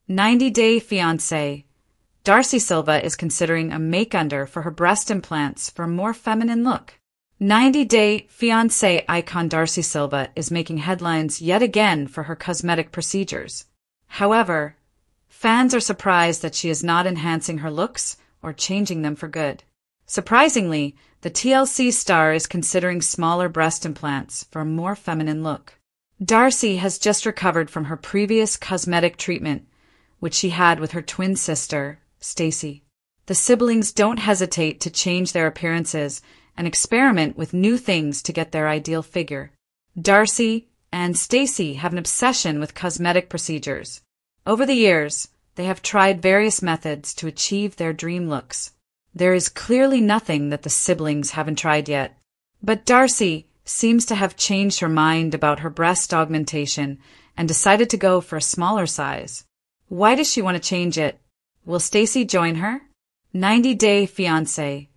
90-Day Fiancé. Darcy Silva is considering a make-under for her breast implants for a more feminine look. 90-Day Fiancé icon Darcy Silva is making headlines yet again for her cosmetic procedures. However, fans are surprised that she is not enhancing her looks or changing them for good. Surprisingly, the TLC star is considering smaller breast implants for a more feminine look. Darcy has just recovered from her previous cosmetic treatment, which she had with her twin sister, Stacey. The siblings don't hesitate to change their appearances and experiment with new things to get their ideal figure. Darcy and Stacey have an obsession with cosmetic procedures. Over the years, they have tried various methods to achieve their dream looks. There is clearly nothing that the siblings haven't tried yet. But Darcy seems to have changed her mind about her breast augmentation and decided to go for a smaller size. Why does she want to change it? Will Stacey join her? 90-Day Fiancé.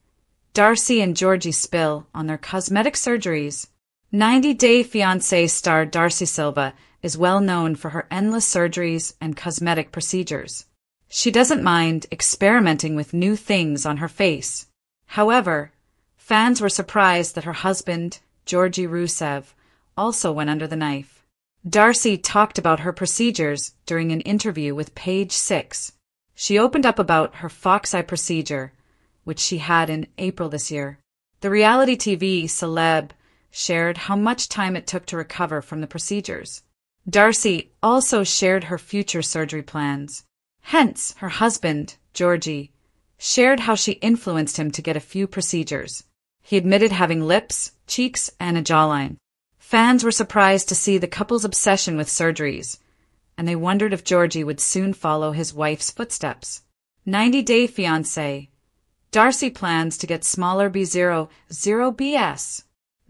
Darcy and Georgie spill on their cosmetic surgeries. 90-Day Fiancé star Darcy Silva is well known for her endless surgeries and cosmetic procedures. She doesn't mind experimenting with new things on her face. However, fans were surprised that her husband, Georgie Rusev, also went under the knife. Darcy talked about her procedures during an interview with Page Six. She opened up about her fox eye procedure, which she had in April this year. The reality TV celeb shared how much time it took to recover from the procedures. Darcy also shared her future surgery plans. Hence, her husband, Georgie, shared how she influenced him to get a few procedures. He admitted having lips, cheeks, and a jawline. Fans were surprised to see the couple's obsession with surgeries, and they wondered if Georgie would soon follow his wife's footsteps. 90-Day Fiancé. Darcy plans to get smaller B0 BS.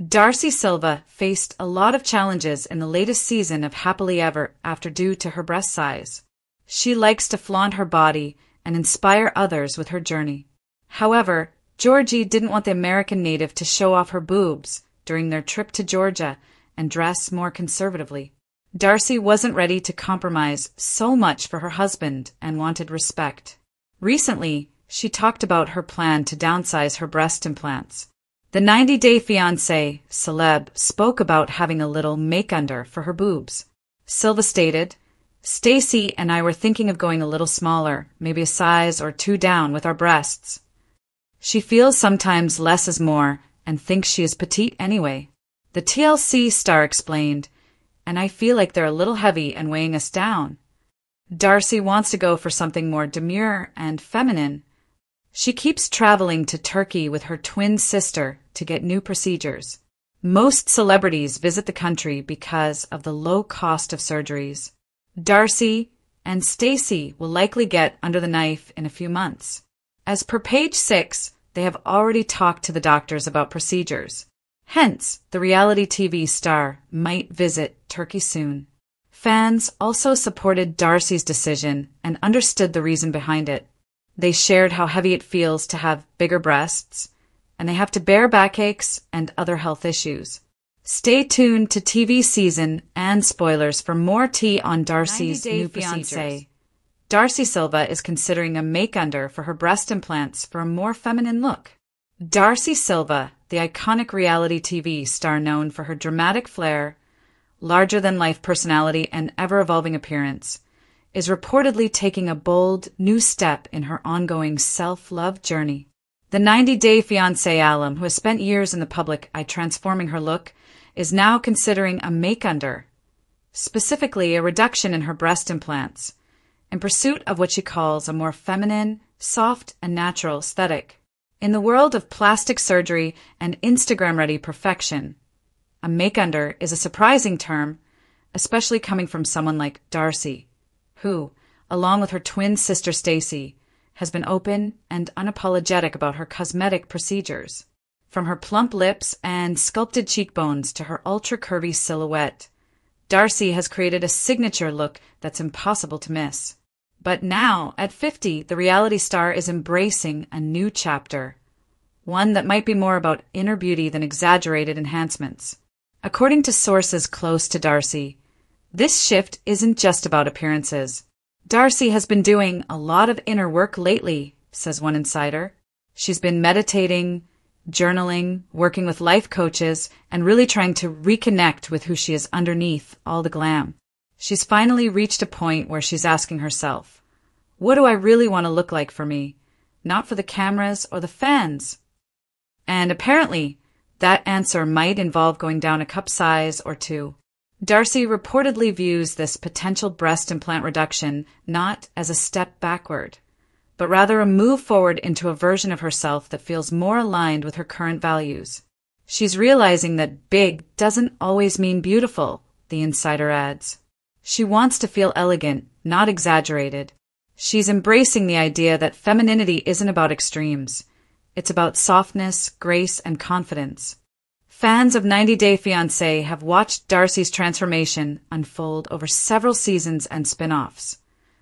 Darcy Silva faced a lot of challenges in the latest season of Happily Ever After due to her breast size. She likes to flaunt her body and inspire others with her journey. However, Georgie didn't want the American native to show off her boobs during their trip to Georgia and dress more conservatively. Darcy wasn't ready to compromise so much for her husband and wanted respect. Recently, she talked about her plan to downsize her breast implants. The 90-Day Fiancé celeb spoke about having a little make-under for her boobs. Silva stated, "Stacey and I were thinking of going a little smaller, maybe a size or two down with our breasts. She feels sometimes less is more and thinks she is petite anyway." The TLC star explained, "And I feel like they're a little heavy and weighing us down." Darcy wants to go for something more demure and feminine. She keeps traveling to Turkey with her twin sister to get new procedures. Most celebrities visit the country because of the low cost of surgeries. Darcy and Stacey will likely get under the knife in a few months. As per Page Six, they have already talked to the doctors about procedures. Hence, the reality TV star might visit Turkey soon. Fans also supported Darcy's decision and understood the reason behind it. They shared how heavy it feels to have bigger breasts, and they have to bear backaches and other health issues. Stay tuned to TV season and spoilers for more tea on Darcy's new fiancé. Darcy Silva is considering a make-under for her breast implants for a more feminine look. Darcy Silva, the iconic reality TV star known for her dramatic flair, larger-than-life personality, and ever-evolving appearance, is reportedly taking a bold, new step in her ongoing self-love journey. The 90-Day Fiancé alum, who has spent years in the public eye transforming her look, is now considering a make-under, specifically a reduction in her breast implants, in pursuit of what she calls a more feminine, soft, and natural aesthetic. In the world of plastic surgery and Instagram-ready perfection, a make-under is a surprising term, especially coming from someone like Darcy, who, along with her twin sister Stacey, has been open and unapologetic about her cosmetic procedures. From her plump lips and sculpted cheekbones to her ultra-curvy silhouette, Darcy has created a signature look that's impossible to miss. But now, at 50, the reality star is embracing a new chapter, one that might be more about inner beauty than exaggerated enhancements. According to sources close to Darcy, this shift isn't just about appearances. Darcy has been doing a lot of inner work lately, says one insider. She's been meditating, journaling, working with life coaches, and really trying to reconnect with who she is underneath all the glam. She's finally reached a point where she's asking herself, what do I really want to look like for me? Not for the cameras or the fans. And apparently, that answer might involve going down a cup size or two. Darcy reportedly views this potential breast implant reduction not as a step backward, but rather a move forward into a version of herself that feels more aligned with her current values. She's realizing that big doesn't always mean beautiful, the insider adds. She wants to feel elegant, not exaggerated. She's embracing the idea that femininity isn't about extremes. It's about softness, grace, and confidence. Fans of 90 Day Fiancé have watched Darcy's transformation unfold over several seasons and spin-offs.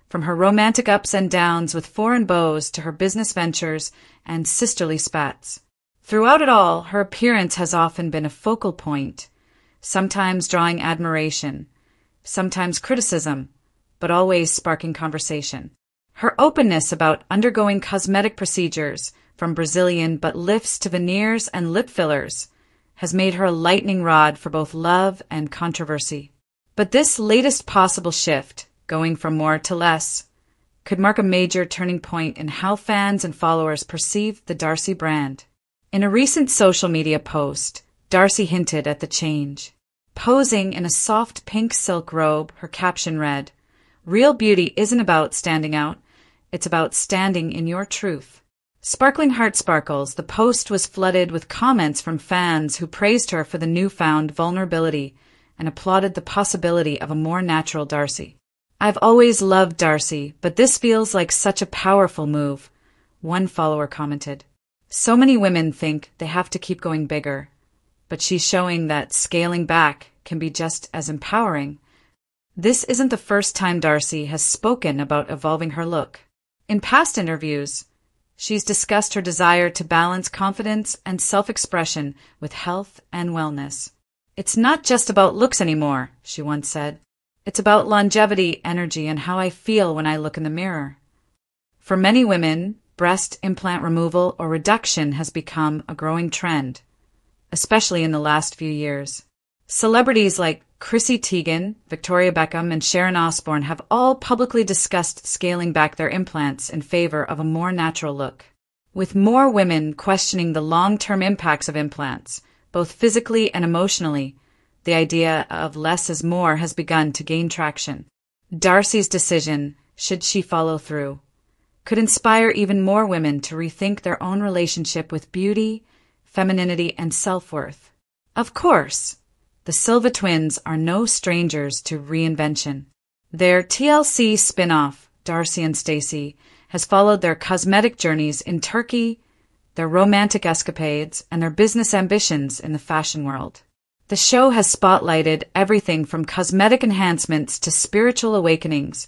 From her romantic ups and downs with foreign beaux to her business ventures and sisterly spats. Throughout it all, her appearance has often been a focal point, sometimes drawing admiration, sometimes criticism, but always sparking conversation. Her openness about undergoing cosmetic procedures, from Brazilian butt lifts to veneers and lip fillers, has made her a lightning rod for both love and controversy. But this latest possible shift, going from more to less, could mark a major turning point in how fans and followers perceive the Darcy brand. In a recent social media post, Darcy hinted at the change. Posing in a soft pink silk robe, her caption read, "Real beauty isn't about standing out, it's about standing in your truth." Sparkling heart sparkles, the post was flooded with comments from fans who praised her for the newfound vulnerability and applauded the possibility of a more natural Darcy. "I've always loved Darcy, but this feels like such a powerful move," one follower commented. "So many women think they have to keep going bigger, but she's showing that scaling back can be just as empowering." This isn't the first time Darcy has spoken about evolving her look. In past interviews, she's discussed her desire to balance confidence and self-expression with health and wellness. "It's not just about looks anymore," she once said. "It's about longevity, energy, and how I feel when I look in the mirror." For many women, breast implant removal or reduction has become a growing trend, especially in the last few years. Celebrities like Chrissy Teigen, Victoria Beckham, and Sharon Osbourne have all publicly discussed scaling back their implants in favor of a more natural look. With more women questioning the long-term impacts of implants, both physically and emotionally, the idea of less is more has begun to gain traction. Darcy's decision, should she follow through, could inspire even more women to rethink their own relationship with beauty, femininity, and self-worth. Of course, the Silva twins are no strangers to reinvention. Their TLC spin-off, Darcy and Stacey, has followed their cosmetic journeys in Turkey, their romantic escapades, and their business ambitions in the fashion world. The show has spotlighted everything from cosmetic enhancements to spiritual awakenings,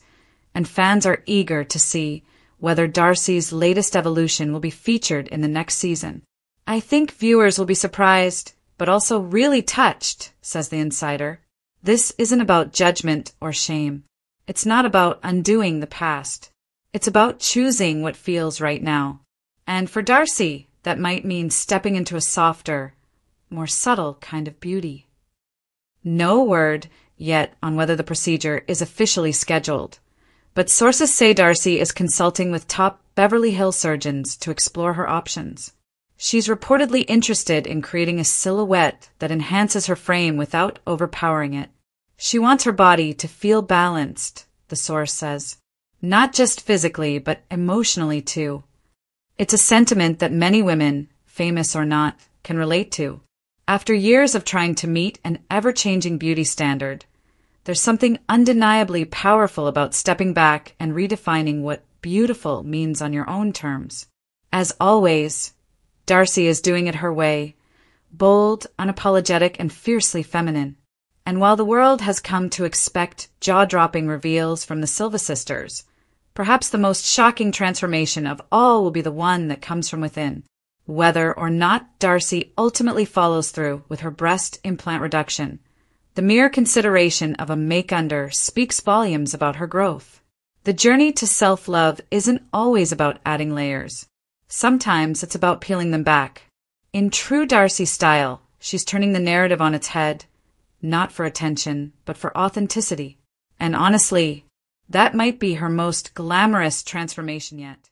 and fans are eager to see whether Darcy's latest evolution will be featured in the next season. "I think viewers will be surprised, but also really touched," says the insider. "This isn't about judgment or shame. It's not about undoing the past. It's about choosing what feels right now. And for Darcy, that might mean stepping into a softer, more subtle kind of beauty." No word yet on whether the procedure is officially scheduled, but sources say Darcy is consulting with top Beverly Hills surgeons to explore her options. She's reportedly interested in creating a silhouette that enhances her frame without overpowering it. She wants her body to feel balanced, the source says. Not just physically, but emotionally too. It's a sentiment that many women, famous or not, can relate to. After years of trying to meet an ever-changing beauty standard, there's something undeniably powerful about stepping back and redefining what beautiful means on your own terms. As always, Darcy is doing it her way, bold, unapologetic, and fiercely feminine. And while the world has come to expect jaw-dropping reveals from the Silva sisters, perhaps the most shocking transformation of all will be the one that comes from within. Whether or not Darcy ultimately follows through with her breast implant reduction, the mere consideration of a make-under speaks volumes about her growth. The journey to self-love isn't always about adding layers. Sometimes it's about peeling them back. In true Darcy style, she's turning the narrative on its head, not for attention, but for authenticity. And honestly, that might be her most glamorous transformation yet.